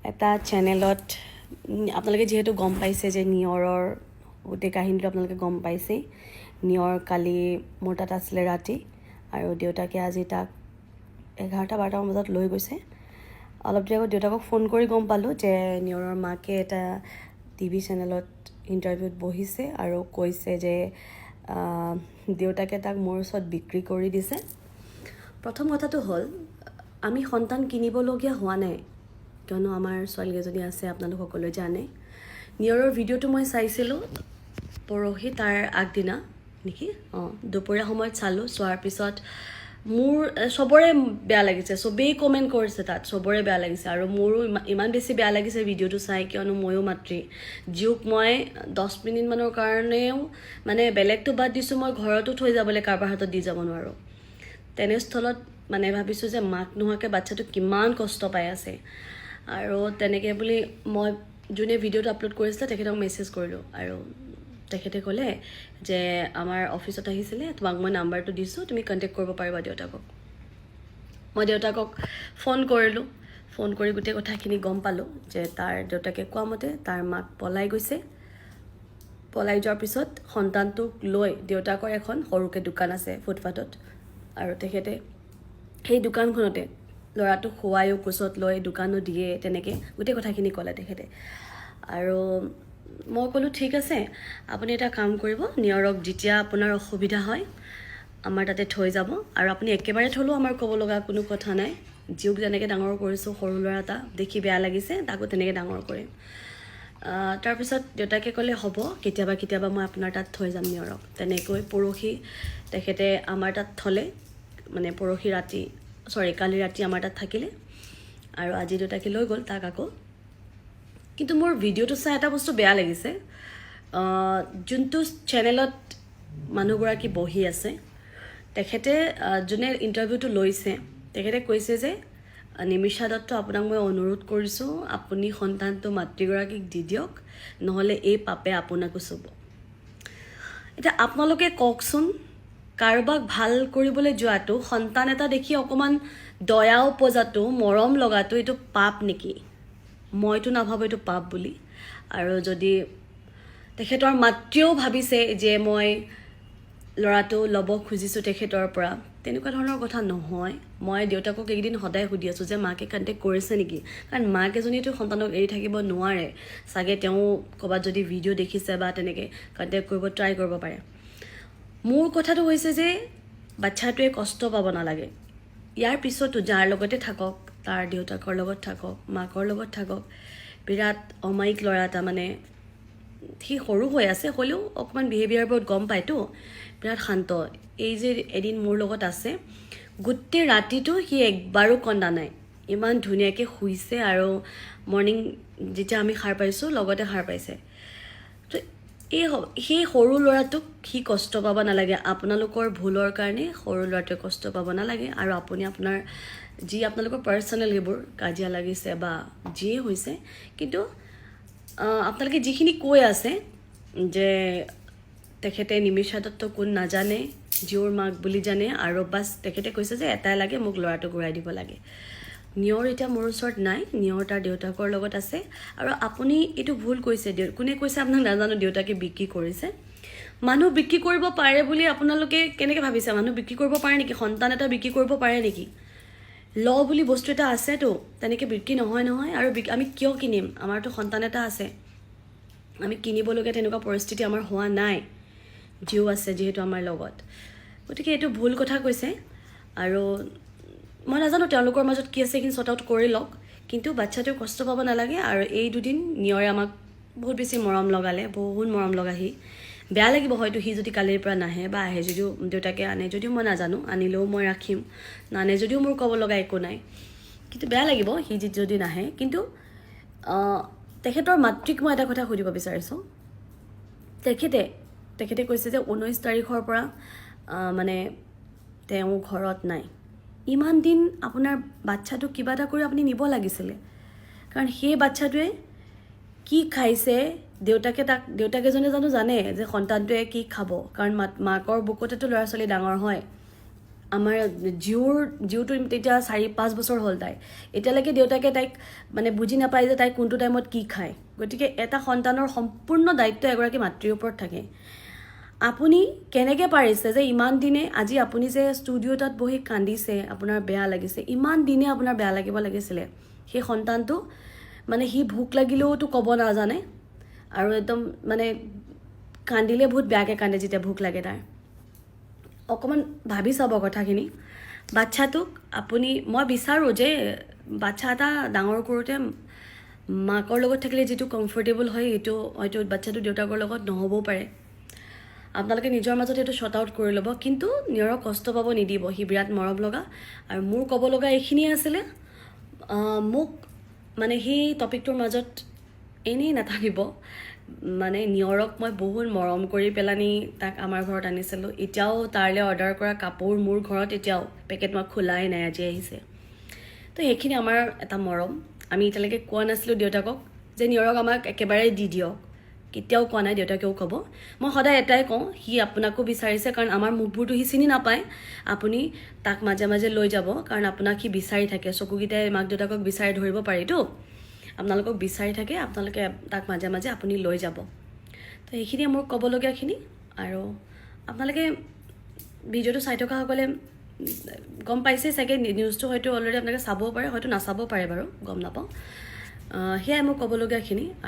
এটা চেনেলত আপোনালোকে যেহেতু গম পাইছে যে নিয়ৰৰ গোটেই কাহিনীটো আপোনালোকে গম পাইছেই। নিয়ৰ কালি মোৰ তাত আছিলে ৰাতি আৰু দেউতাকে আজি তাক 11-12 বজাত লৈ গৈছে। অলপ দেৰি আগত দেউতাকক ফোন কৰি গম পালোঁ যে নিয়ৰৰ মাকে এটা টিভি চেনেলত ইণ্টাৰভিউত বহিছে আৰু কৈছে যে দেউতাকে তাক মোৰ ওচৰত বিক্ৰী কৰি দিছে। প্ৰথম কথাটো হ'ল আমি সন্তান কিনিবলগীয়া হোৱা নাই, কিয়নো আমাৰ ছোৱালীকেইজনী আছে, আপোনালোক সকলোৱে জানে। নিয়ৰৰ ভিডিঅ'টো মই চাইছিলোঁ পৰহি, তাৰ আগদিনা নেকি, দুপৰীয়া সময়ত চালোঁ। চোৱাৰ পিছত মোৰ চবৰে বেয়া লাগিছে, চবেই কমেণ্ট কৰিছে, তাত চবৰে বেয়া লাগিছে আৰু মোৰো ইমান বেছি বেয়া লাগিছে ভিডিঅ'টো চাই, কিয়নো ময়ো মাতৃ। জীওক মই 10 মিনিটমানৰ কাৰণেও মানে বেলেগটো বাদ দিছোঁ, মই ঘৰতো থৈ যাবলৈ কাৰোবাৰ হাতত দি যাব নোৱাৰোঁ। তেনেস্থলত মানে ভাবিছোঁ যে মাক নোহোৱাকৈ বাচ্ছাটো কিমান কষ্ট পাই আছে। আৰু তেনেকৈ বুলি মই যোনে ভিডিঅ'টো আপলোড কৰিছিলে তেখেতক মেছেজ কৰিলোঁ আৰু তেখেতে ক'লে যে আমাৰ অফিচত আহিছিলে, তোমাক মই নাম্বাৰটো দিছোঁ, তুমি কণ্টেক্ট কৰিব পাৰিবা দেউতাকক। মই দেউতাকক ফোন কৰিলোঁ, ফোন কৰি গোটেই কথাখিনি গম পালোঁ যে তাৰ দেউতাকে কোৱা মতে তাৰ মাক পলাই গৈছে। পলাই যোৱাৰ পিছত সন্তানটোক লৈ দেউতাকৰ এখন সৰুকৈ দোকান আছে ফুটপাথত, আৰু তেখেতে সেই দোকানখনতে ল'ৰাটোক শুৱায়ো, কোচত লৈ দোকানো দিয়ে, তেনেকৈ গোটেই কথাখিনি ক'লে তেখেতে। আৰু মই ক'লোঁ ঠিক আছে, আপুনি এটা কাম কৰিব, নিয়ৰক যেতিয়া আপোনাৰ অসুবিধা হয় আমাৰ তাতে থৈ যাব, আৰু আপুনি একেবাৰে থ'লেও আমাৰ ক'ব লগা কোনো কথা নাই। জীওক যেনেকৈ ডাঙৰ কৰিছোঁ, সৰু ল'ৰা এটা দেখি বেয়া লাগিছে, তাকো তেনেকৈ ডাঙৰ কৰিম। তাৰপিছত দেউতাকে ক'লে হ'ব, কেতিয়াবা কেতিয়াবা মই আপোনাৰ তাত থৈ যাম নিয়ৰক। তেনেকৈ পৰহি তেখেতে আমাৰ তাত থ'লে, মানে পৰহি ৰাতি, কালি ৰাতি আমাৰ তাত থাকিলে আৰু আজি দেউতাকে লৈ গ'ল তাক আকৌ। কিন্তু মোৰ ভিডিঅ'টো চাই এটা বস্তু বেয়া লাগিছে, যোনটো চেনেলত মানুহগৰাকী বহি আছে, তেখেতে যোনে ইণ্টাৰভিউটো লৈছে তেখেতে কৈছে যে নিমিষা দত্ত, আপোনাক মই অনুৰোধ কৰিছোঁ, আপুনি সন্তানটো মাতৃগৰাকীক দি দিয়ক, নহ'লে এই পাপে আপোনাকো চুব। এতিয়া আপোনালোকে কওকচোন, কাৰোবাক ভাল কৰিবলৈ যোৱাটো, সন্তান এটা দেখি অকণমান দয়া উপজাটো, মৰম লগাটো, এইটো পাপ নেকি? মইতো নাভাবোঁ এইটো পাপ বুলি। আৰু যদি তেখেতৰ মাতৃয়েও ভাবিছে যে মই ল'ৰাটো ল'ব খুজিছোঁ তেখেতৰ পৰা, তেনেকুৱা ধৰণৰ কথা নহয়। মই দেউতাকক এইকেইদিন সদায় সুধি আছোঁ যে মাকে কণ্টেক্ট কৰিছে নেকি, কাৰণ মাক এজনীতো সন্তানক এৰি থাকিব নোৱাৰে। চাগে তেওঁ ক'ৰবাত যদি ভিডিঅ' দেখিছে বা তেনেকৈ কণ্টেক্ট কৰিব ট্ৰাই কৰিব পাৰে। মোৰ কথাটো হৈছে যে বাচ্ছাটোৱে কষ্ট পাব নালাগে। ইয়াৰ পিছতো যাৰ লগতে থাকক, তাৰ দেউতাকৰ লগত থাকক, মাকৰ লগত থাকক, বিৰাট অমায়িক ল'ৰা এটা, মানে সি সৰু হৈ আছে হ'লেও অকণমান বিহেভিয়াৰবোৰত গম পায়তো, বিৰাট শান্ত। এই যে এদিন মোৰ লগত আছে, গোটেই ৰাতিটো সি একবাৰো কন্দা নাই, ইমান ধুনীয়াকৈ শুইছে, আৰু মৰ্ণিং যেতিয়া আমি সাৰ পাইছোঁ লগতে সাৰ পাইছে। তো সেই সৰু ল'ৰাটোক সি কষ্ট পাব নালাগে, আপোনালোকৰ ভুলৰ কাৰণে সৰু ল'ৰাটোৱে কষ্ট পাব নালাগে। আৰু আপুনি আপোনাৰ যি আপোনালোকৰ পাৰ্চনেল সেইবোৰ কাজিয়া লাগিছে বা যিয়ে হৈছে, কিন্তু আপোনালোকে যিখিনি কৈ আছে যে তেখেতে নিমিষা দত্ত কোন নাজানে, জীউৰ মাক বুলি জানে, আৰু বাছ তেখেতে কৈছে যে এটাই লাগে, মোক ল'ৰাটো ঘূৰাই দিব লাগে। নিয়ৰ এতিয়া মোৰ ওচৰত নাই, নিয়ৰ তাৰ দেউতাকৰ লগত আছে। আৰু আপুনি এইটো ভুল কৈছে, কোনে কৈছে আপোনাক নাজানো, দেউতাকে বিক্ৰী কৰিছে। মানুহ বিক্ৰী কৰিব পাৰে বুলি আপোনালোকে কেনেকৈ ভাবিছে? মানুহ বিক্ৰী কৰিব পাৰে নেকি? সন্তান এটা বিক্ৰী কৰিব পাৰে নেকি? ল বুলি বস্তু এটা আছেতো, তেনেকৈ বিক্ৰী নহয় নহয়। আৰু আমি কিয় কিনিম? আমাৰতো সন্তান এটা আছে, আমি কিনিবলগীয়া তেনেকুৱা পৰিস্থিতি আমাৰ হোৱা নাই, জীও আছে যিহেতু আমাৰ লগত। গতিকে এইটো ভুল কথা কৈছে। আৰু মই নাজানো তেওঁলোকৰ মাজত কি আছে, সেইখিনি শ্বৰ্ট আউট কৰি লওক, কিন্তু বাচ্ছাটোৱে কষ্ট পাব নালাগে। আৰু এই দুদিন নিয়ৰে আমাক বহুত বেছি মৰম লগালে, বহুত মৰম লগাহি। বেয়া লাগিব হয়তো সি যদি কালিৰ পৰা নাহে, বা আহে যদিও, দেউতাকে আনে যদিও মই নাজানো, আনিলেও মই ৰাখিম, নানে যদিও মোৰ ক'ব লগা একো নাই, কিন্তু বেয়া লাগিব সি যদি নাহে। কিন্তু তেখেতৰ মাতৃক মই এটা কথা সুধিব বিচাৰিছোঁ। তেখেতে কৈছে যে 19 তাৰিখৰ পৰা মানে তেওঁ ঘৰত নাই। ইমান দিন আপোনাৰ বাচ্ছাটোক কিবা এটা কৰি আপুনি নিব লাগিছিলে, কাৰণ সেই বাচ্ছাটোৱে কি খাইছে, দেউতাকেজনে জানো জানে যে সন্তানটোৱে কি খাব? কাৰণ মাকৰ বুকুতেতো ল'ৰা ছোৱালী ডাঙৰ হয়। আমাৰ জিউটো তেতিয়া 4-5 বছৰ হ'ল তাই এতিয়ালৈকে দেউতাকে তাইক মানে বুজি নাপায় যে তাই কোনটো টাইমত কি খায় গতিকে এটা সন্তানৰ সম্পূৰ্ণ দায়িত্ব এগৰাকী মাতৃৰ ওপৰত থাকে আপুনি কেনেকৈ পাৰিছে যে ইমান দিনে আজি আপুনি যে ষ্টুডিঅ'টাত বহি কান্দিছে আপোনাৰ বেয়া লাগিছে ইমান দিনে আপোনাৰ বেয়া লাগিব লাগিছিলে সেই সন্তানটো মানে সি ভোক লাগিলেওতো ক'ব নাজানে আৰু একদম মানে কান্দিলে বহুত বেয়াকৈ কান্দে যেতিয়া ভোক লাগে তাৰ অকণমান ভাবি চাব কথাখিনি বাচ্চাটোক আপুনি মই বিচাৰোঁ যে বাচ্চা এটা ডাঙৰ কৰোঁতে মাকৰ লগত থাকিলে যিটো কমফৰ্টেবল হয় সেইটো হয়তো বাচ্চাটো দেউতাকৰ লগত নহ'বও পাৰে আপোনালোকে নিজৰ মাজত এইটো শ্বৰ্ট আউট কৰি ল'ব কিন্তু নিয়ৰক কষ্ট পাব নিদিব সি বিৰাট মৰম লগা আৰু মোৰ ক'ব লগা এইখিনিয়ে আছিলে মোক মানে সেই টপিকটোৰ মাজত এনেই নাথাকিব মানে নিয়ৰক মই বহুত মৰম কৰি পেলানি তাক আমাৰ ঘৰত আনিছিলোঁ এতিয়াও তাৰলৈ অৰ্ডাৰ কৰা কাপোৰ মোৰ ঘৰত এতিয়াও পেকেট মই খোলাই নাই আজি আহিছে তো সেইখিনি আমাৰ এটা মৰম আমি এতিয়ালৈকে কোৱা নাছিলোঁ দেউতাকক যে নিয়ৰক আমাক একেবাৰে দি দিয়ক কেতিয়াও কোৱা নাই দেউতাকেও ক'ব মই সদায় এটাই কওঁ সি আপোনাকো বিচাৰিছে কাৰণ আমাৰ মুখবোৰতো সি চিনি নাপায় আপুনি তাক মাজে মাজে লৈ যাব কাৰণ আপোনাক সি বিচাৰি থাকে চকুকেইটাই মাক দেউতাকক বিচাৰি ধৰিব পাৰিতো আপোনালোকক বিচাৰি থাকে আপোনালোকে তাক মাজে মাজে আপুনি লৈ যাব তো সেইখিনিয়ে মোৰ ক'বলগীয়াখিনি আৰু আপোনালোকে ভিডিঅ'টো চাই থকাসকলে গম পাইছে চাগে নিউজটো হয়তো অলৰেডি আপোনালোকে চাবও পাৰে হয়তো নাচাবও পাৰে বাৰু গম নাপাওঁ সেয়াই মোৰ ক'বলগীয়াখিনি